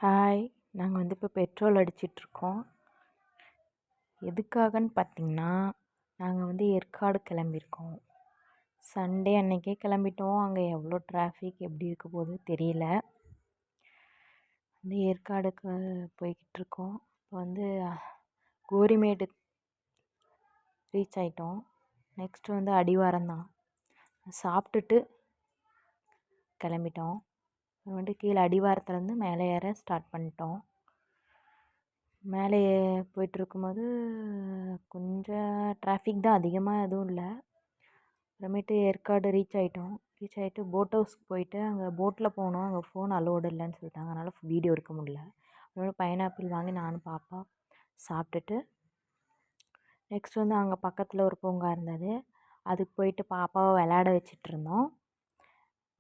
Hi. நாங்கள் வந்து இப்போ பெட்ரோல் அடிச்சிட்ருக்கோம். எதுக்காகன்னு பார்த்தீங்கன்னா, நாங்கள் வந்து ஏற்காடு கிளம்பியிருக்கோம். சண்டே அன்னைக்கே கிளம்பிட்டோம். அங்கே எவ்வளோ டிராஃபிக் எப்படி இருக்க போகுது தெரியல. வந்து ஏற்காடுக்கு போய்கிட்டுருக்கோம். இப்போ வந்து கோரிமேடு ரீச் ஆகிட்டோம். நெக்ஸ்ட்டு வந்து அடிவாரம் தான். சாப்பிட்டுட்டு கிளம்பிட்டோம். வந்துட்டு கீழே அடிவாரத்துலேருந்து மேலே ஏற ஸ்டார்ட் பண்ணிட்டோம். மேலே போயிட்டுருக்கும்போது கொஞ்சம் டிராஃபிக் தான், அதிகமாக எதுவும் இல்லை. அப்புறமேட்டு ஏற்காடு ரீச் ஆகிட்டு போட் ஹவுஸ்க்கு போயிட்டு அங்கே போட்டில் போனோம். அங்கே ஃபோன் அலோடு இல்லைன்னு சொல்லிட்டாங்க, அதனால் வீடியோ எடுக்க முடியல. அதோட பைனாப்பிள் வாங்கி நானும் பாப்பா சாப்பிட்டுட்டு நெக்ஸ்ட் வந்து அங்கே பக்கத்தில் ஒரு பூங்கா இருந்தது, அதுக்கு போயிட்டு பாப்பாவை விளையாட வச்சிட்ருந்தோம்.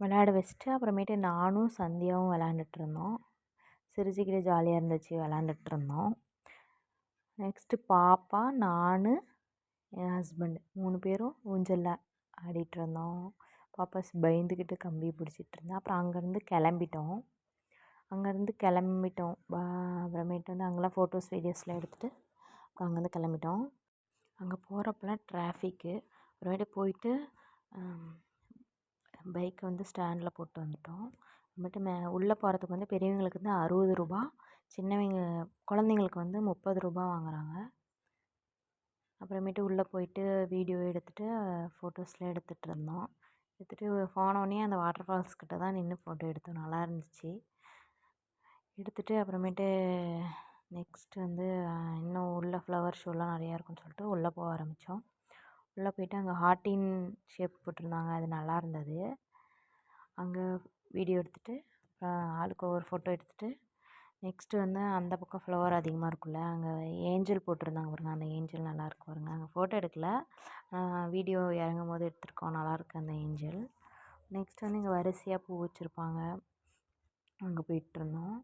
விளையாட வச்சுட்டு அப்புறமேட்டு நானும் சந்தியாவும் விளாண்டுட்ருந்தோம். சிரிச்சுக்கிட்டே ஜாலியாக இருந்துச்சு, விளாண்டுட்ருந்தோம். நெக்ஸ்ட்டு பாப்பா, நான், என் ஹஸ்பண்ட் 3 பேரும் ஊஞ்சலில் ஆடிகிட்ருந்தோம். பாப்பா பயந்துக்கிட்டு கம்பி பிடிச்சிட்ருந்தா. அப்புறம் அங்கேருந்து கிளம்பிட்டோம். அப்புறமேட்டு வந்து அங்கெல்லாம் ஃபோட்டோஸ் வீடியோஸ்லாம் எடுத்துகிட்டு அப்புறம் அங்கேருந்து கிளம்பிட்டோம். அங்கே போகிறப்பெல்லாம் டிராஃபிக்கு. அப்புறமேட்டு போயிட்டு பைக்கை வந்து ஸ்டாண்டில் போட்டு வந்துட்டோம். அப்புறமேட்டு உள்ளே போகிறதுக்கு வந்து பெரியவங்களுக்கு வந்து 60 ரூபா, குழந்தைங்களுக்கு வந்து 30 ரூபா வாங்குகிறாங்க. அப்புறமேட்டு உள்ளே போயிட்டு வீடியோ எடுத்துகிட்டு ஃபோட்டோஸ்லாம் எடுத்துகிட்ருந்தோம். போனோடனே அந்த வாட்டர் ஃபால்ஸ் கிட்ட தான் நின்று ஃபோட்டோ எடுத்தோம். நல்லா இருந்துச்சு. எடுத்துகிட்டு அப்புறமேட்டு நெக்ஸ்ட்டு வந்து இன்னும் உள்ள ஃப்ளவர் ஷோலாம் நிறையா இருக்குன்னு சொல்லிட்டு உள்ளே போக ஆரம்பித்தோம். உள்ளே போயிட்டு அங்கே ஹார்ட்டின் ஷேப் போட்டிருந்தாங்க, அது நல்லா இருந்தது. அங்கே வீடியோ எடுத்துகிட்டு ஆளுக்கு ஒவ்வொரு ஃபோட்டோ எடுத்துகிட்டு நெக்ஸ்ட்டு வந்து அந்த பக்கம் ஃப்ளவர் அதிகமாக இருக்கும்ல, அங்கே ஏஞ்சல் போட்டிருந்தாங்க பாருங்கள். அந்த ஏஞ்சல் நல்லாயிருக்கு பாருங்கள். அங்கே ஃபோட்டோ எடுக்கல, வீடியோ இறங்கும் போது எடுத்திருக்கோம். நல்லாயிருக்கு அந்த ஏஞ்சல். நெக்ஸ்ட் வந்து இங்கே வரிசையாக பூ வச்சுருப்பாங்க, அங்கே போயிட்டுருந்தோம்.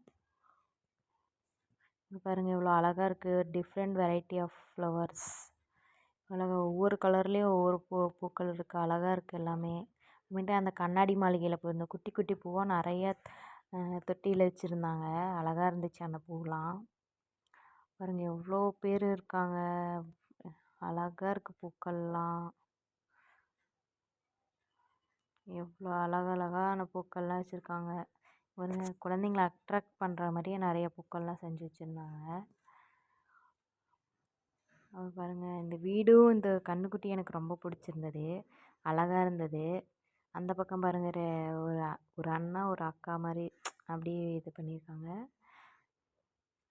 இங்கே பாருங்கள் இவ்வளோ அழகாக இருக்குது. டிஃப்ரெண்ட் வெரைட்டி ஆஃப் ஃப்ளவர்ஸ், அழகாக ஒவ்வொரு கலர்லேயும் ஒவ்வொரு பூக்கள் இருக்குது. அழகாக இருக்குது எல்லாமே. அப்புறமேட்டு அந்த கண்ணாடி மாளிகையில் போயிருந்தோம். குட்டி குட்டி பூவாக நிறையா தொட்டியில் வச்சுருந்தாங்க. அழகாக இருந்துச்சு அந்த பூவெலாம். பாருங்கள் எவ்வளோ பேர் இருக்காங்க. அழகாக இருக்குது பூக்கள்லாம். எவ்வளோ அழகழகான பூக்கள்லாம் வச்சுருக்காங்க பாருங்க. குழந்தைங்கள அட்ராக்ட் பண்ணுற மாதிரியே நிறைய பூக்கள்லாம் செஞ்சு வச்சுருந்தாங்க. பாருங்கள் இந்த வீடும் இந்த கன்றுக்குட்டி எனக்கு ரொம்ப பிடிச்சிருந்தது, அழகாக இருந்தது. அந்த பக்கம் பாருங்கள் ஒரு அண்ணா ஒரு அக்கா மாதிரி அப்படியே இது பண்ணியிருக்காங்க.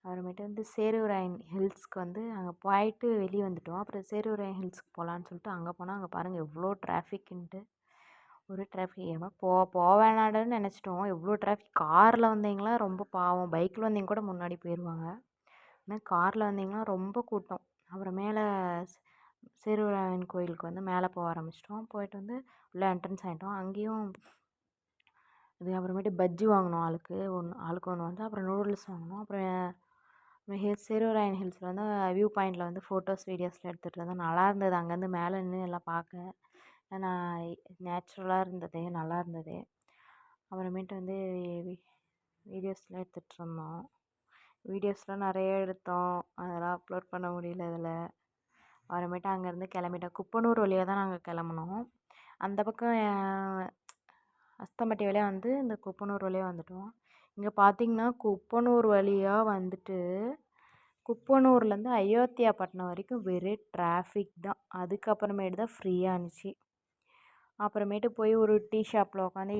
அப்புறமேட்டு வந்து சேருவராயன் ஹில்ஸ்க்கு வந்து அங்கே போயிட்டு வெளியே வந்துவிட்டோம். அப்புறம் சேருவராயன் ஹில்ஸ்க்கு போகலான்னு சொல்லிட்டு அங்கே போனால் அங்கே பாருங்கள் எவ்வளோ டிராஃபிக்குன்ட்டு. ஒரு டிராஃபிக் ஏமா போவேணாடுன்னு நினச்சிட்டோம். எவ்வளோ டிராஃபிக். காரில் வந்தீங்களா ரொம்ப பாவம், பைக்கில் வந்தீங்க கூட முன்னாடி போயிடுவாங்க. ஆனால் காரில் வந்தீங்கன்னா ரொம்ப கூட்டம். அப்புறம் மேலே சேருவராயன் கோயிலுக்கு வந்து மேலே போக ஆரம்பிச்சிட்டோம். போயிட்டு வந்து உள்ளே என்ட்ரன்ஸ் ஆகிட்டோம். அங்கேயும் அப்புறமேட்டு பஜ்ஜி வாங்கினோம், ஆளுக்கு ஒன்று வந்து. அப்புறம் நூடுல்ஸ் வாங்கினோம். அப்புறம் சேருவராயன் ஹில்ஸில் வந்து வியூ பாயிண்டில் வந்து ஃபோட்டோஸ் வீடியோஸ்லாம் எடுத்துகிட்டு இருந்தோம். நல்லா இருந்தது. அங்கேருந்து மேலே நின்று எல்லாம் பார்க்க நேச்சுரலாக இருந்தது, நல்லா இருந்தது. அப்புறமேட்டு வந்து வீடியோஸ்லாம் எடுத்துகிட்ருந்தோம். வீடியோஸ்லாம் நிறைய எடுத்தோம், அதெல்லாம் அப்லோட் பண்ண முடியல இதில். அப்புறமேட்டு அங்கேருந்து கிளம்பிட்டோம். குப்பனூர் வழியாக தான் நாங்கள் கிளம்புனோம். அந்த பக்கம் அஸ்தம்பட்டி வழியாக வந்து இந்த குப்பனூர் வழியாக வந்துட்டோம். இங்கே பார்த்திங்கன்னா குப்பனூர் வழியாக வந்துட்டு குப்பனூர்லேருந்து அயோத்தியாப்பட்டினம் வரைக்கும் வெறும் டிராஃபிக் தான். அதுக்கப்புறமேட்டு தான் ஃப்ரீயாக இருந்துச்சு. அப்புறமேட்டு போய் ஒரு டீ ஷாப்பில் உட்காந்து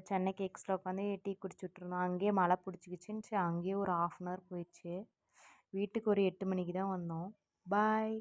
சென்னை கேக்ஸில் உட்காந்து டீ குடிச்சிட்ருந்தோம். அங்கேயே மழை பிடிச்சிக்கிச்சின்னு அங்கேயே ஒரு 1/2 அன் ஹவர் போயிடுச்சு. வீட்டுக்கு ஒரு 8 மணிக்கு தான் வந்தோம். பாய்.